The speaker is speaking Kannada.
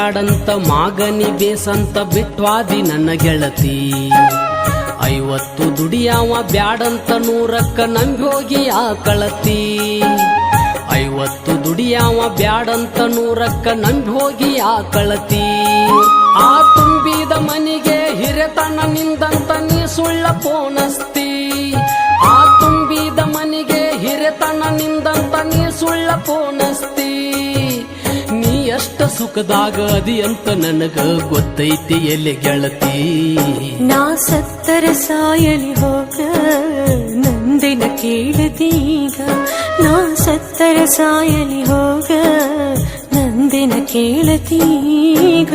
ಬ್ಯಾಡಂತ ಮಾಗನಿ ಬೇಸಂತ ಬಿಟ್ವಾದಿ ನನ್ನ ಗೆಳತಿ 50 ದುಡಿಯಾವ ಬ್ಯಾಡಂತ 100ಕ್ಕ ನಂಬ್ಯೋಗಿ ಆಕಳತಿ 50 ದುಡಿಯಾವ ಬ್ಯಾಡಂತ 100ಕ್ಕ ನಂಬ್ಯೋಗಿ ಆಕಳತಿ ಆ ತುಂಬಿದ ಮನಿಗೆ ಹಿರೆತನ ನಿಂದಂತ ನೀ ಸುಳ್ಳ ಪೋನಸ್ತಿ ಆ ತುಂಬಿದ ಮನಿಗೆ ಹಿರೆತನ ನಿಂದಂತ ನೀ ಸುಳ್ಳ ಪೋನಸ್ತಿ ಎಷ್ಟ ಸುಖದಾಗ ಅದಿ ಅಂತ ನನಗ ಗೊತ್ತೈತಿ ಎಲ್ಲಿ ಗೆಳತಿ ನಾ ಸತ್ತರ ಸಾಯಲಿ ಹೋಗ ನಂದಿನ ಕೇಳದೀಗ ನಾ ಸತ್ತರ ಸಾಯಲಿ ಹೋಗ ನಂದಿನ ಕೇಳದೀಗ